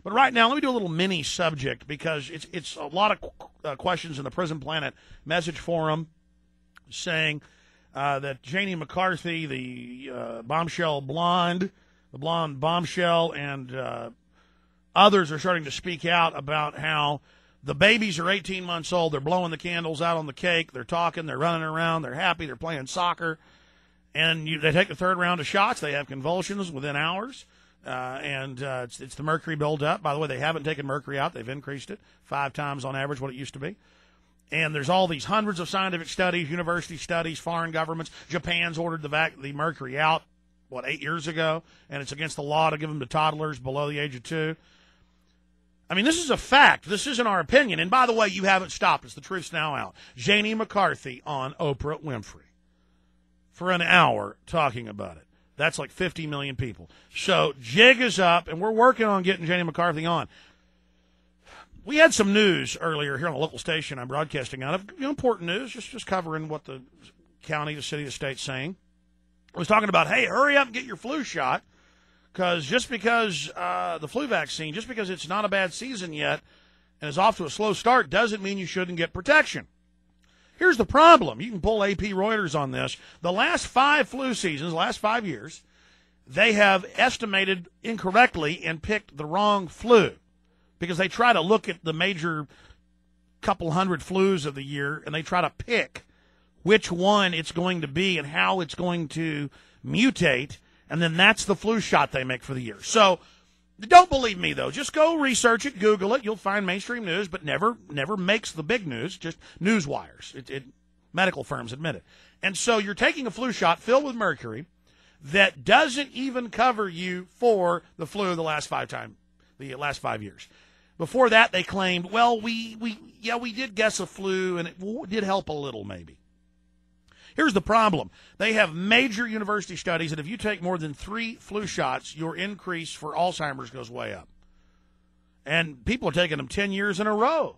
But right now, let me do a little mini subject because it's a lot of questions in the Prison Planet message forum saying that Janie McCarthy, the blonde bombshell, and others are starting to speak out about how the babies are 18 months old. They're blowing the candles out on the cake. They're talking. They're running around. They're happy. They're playing soccer. And they take the third round of shots. They have convulsions within hours. It's the mercury buildup. By the way, they haven't taken mercury out. They've increased it 5 times on average what it used to be. And there's all these hundreds of scientific studies, university studies, foreign governments. Japan's ordered the mercury out, 8 years ago? And it's against the law to give them to toddlers below the age of 2. I mean, this is a fact. This isn't our opinion. And by the way, you haven't stopped us. The truth's now out. Janie McCarthy on Oprah Winfrey for an hour talking about it. That's like 50 million people. So jig is up, and we're working on getting Janie McCarthy on. We had some news earlier here on a local station I'm broadcasting out of. Important news, just covering what the county, the city, the state's saying. I was talking about, hey, hurry up and get your flu shot. Because just because the flu vaccine, just because it's not a bad season yet and is off to a slow start, doesn't mean you shouldn't get protection. Here's the problem. You can pull AP Reuters on this. The last 5 flu seasons, the last 5 years, they have estimated incorrectly and picked the wrong flu because they try to look at the major couple hundred flus of the year and they try to pick which one it's going to be and how it's going to mutate. And then that's the flu shot they make for the year. So don't believe me, though. Just go research it, Google it. You'll find mainstream news, but never makes the big news, just news wires. Medical firms admit it. And so you're taking a flu shot filled with mercury that doesn't even cover you for the flu the last 5 years. Before that, they claimed, well, we did guess a flu, and it did help a little maybe. Here's the problem. They have major university studies that if you take more than 3 flu shots, your increase for Alzheimer's goes way up. And people are taking them 10 years in a row.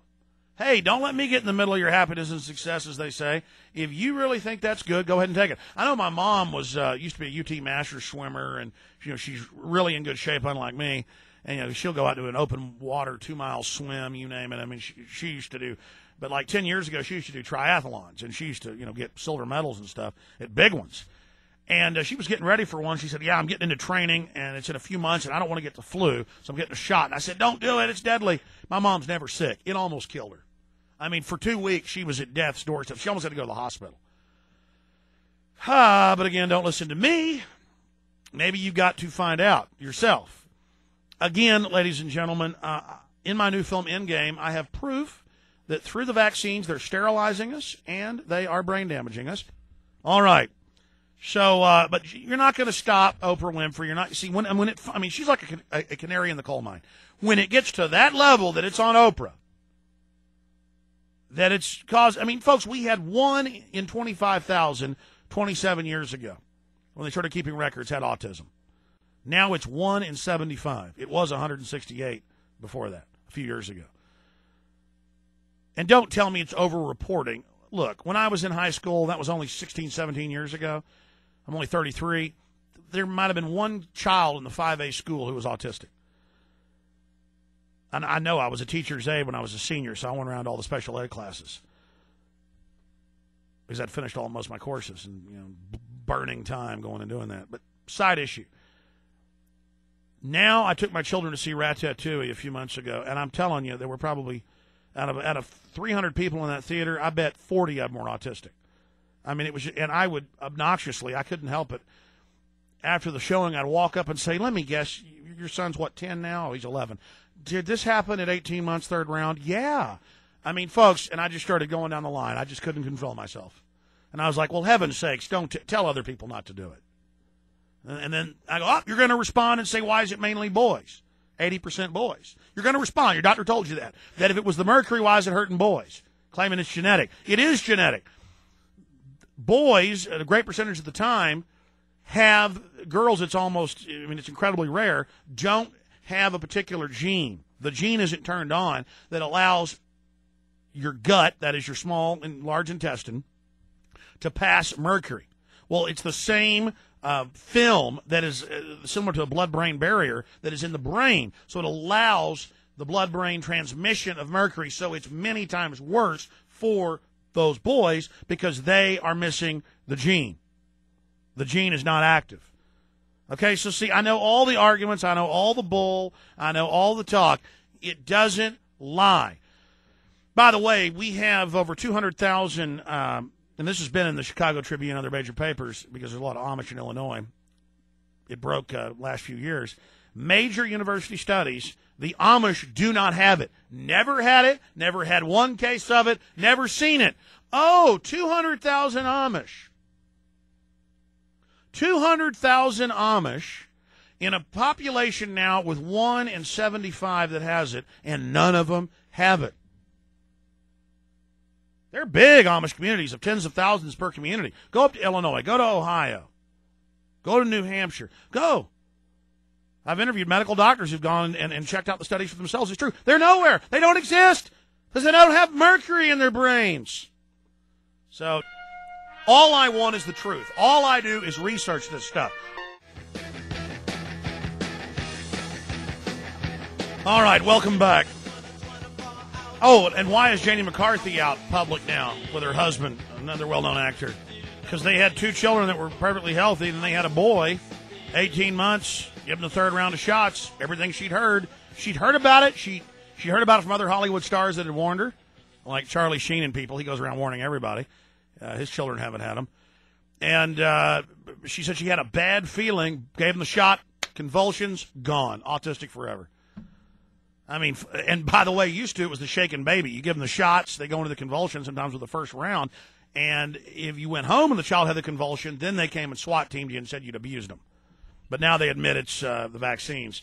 Hey, don't let me get in the middle of your happiness and success, as they say. If you really think that's good, go ahead and take it. I know my mom was used to be a UT Masters swimmer, and she's really in good shape, unlike me. And she'll go out to an open water 2-mile swim, you name it. I mean, she used to do. But like 10 years ago, she used to do triathlons, and she used to, get silver medals and stuff at big ones. And she was getting ready for one. She said, yeah, I'm getting into training, and it's in a few months, and I don't want to get the flu, so I'm getting a shot. And I said, don't do it. It's deadly. My mom's never sick. It almost killed her. I mean, for 2 weeks, she was at death's doorstep. She almost had to go to the hospital. But again, don't listen to me. Maybe you've got to find out yourself. Again, ladies and gentlemen, in my new film, Endgame, I have proof that through the vaccines, they're sterilizing us, and they are brain damaging us. All right. So, but you're not going to stop Oprah Winfrey. You're not. See, she's like a canary in the coal mine. When it gets to that level that it's on Oprah, that it's caused. I mean, folks, we had 1 in 25,000 27 years ago when they started keeping records had autism. Now it's 1 in 75. It was 168 before that, a few years ago. And don't tell me it's over-reporting. Look, when I was in high school, that was only 16, 17 years ago. I'm only 33. There might have been 1 child in the 5A school who was autistic. And I know I was a teacher's aide when I was a senior, so I went around to all the special ed classes. Because I'd finished most of my courses and, burning time going and doing that. But side issue. Now I took my children to see Ratatouille a few months ago, and I'm telling you, there were probably... Out of 300 people in that theater, I bet 40 of them were autistic. I mean, it was, and I would obnoxiously, I couldn't help it. After the showing, I'd walk up and say, let me guess, your son's 10 now? Oh, he's 11. Did this happen at 18 months, 3rd round? Yeah. I mean, folks, and I just started going down the line. I just couldn't control myself. And I was like, well, heaven's sakes, don't tell other people not to do it. And then I go, you're going to respond and say, why is it mainly boys? 80% boys. You're going to respond. Your doctor told you that. That if it was the mercury, why is it hurting boys? Claiming it's genetic. It is genetic. Boys, at a great percentage of the time, have, girls, it's incredibly rare, don't have a particular gene. The gene isn't turned on that allows your gut, that is your small and large intestine, to pass mercury. Well, it's the same film that is similar to a blood-brain barrier that is in the brain. So it allows the blood-brain transmission of mercury. So it's many times worse for those boys because they are missing the gene. The gene is not active. Okay, so see, I know all the arguments. I know all the bull. I know all the talk. It doesn't lie. By the way, we have over 200,000, and this has been in the Chicago Tribune and other major papers because there's a lot of Amish in Illinois. It broke last few years. Major university studies, the Amish do not have it. Never had it, never had one case of it, never seen it. Oh, 200,000 Amish. 200,000 Amish in a population now with 1 in 75 that has it, and none of them have it. They're big Amish communities of tens of thousands per community. Go up to Illinois. Go to Ohio. Go to New Hampshire. Go. I've interviewed medical doctors who've gone and checked out the studies for themselves. It's true. They're nowhere. They don't exist because they don't have mercury in their brains. So all I want is the truth. All I do is research this stuff. All right, welcome back. Oh, and why is Janie McCarthy out public now with her husband, another well-known actor? Because they had 2 children that were perfectly healthy, and they had a boy, 18 months, given the 3rd round of shots, everything she'd heard about it. She heard about it from other Hollywood stars that had warned her, like Charlie Sheen and people. He goes around warning everybody. His children haven't had him. And she said she had a bad feeling, gave him the shot, convulsions, gone, autistic forever. I mean, and by the way, used to it was the shaken baby. You give them the shots, they go into the convulsion sometimes with the first round. And if you went home and the child had the convulsion, then they came and SWAT teamed you and said you'd abused them. But now they admit it's the vaccines.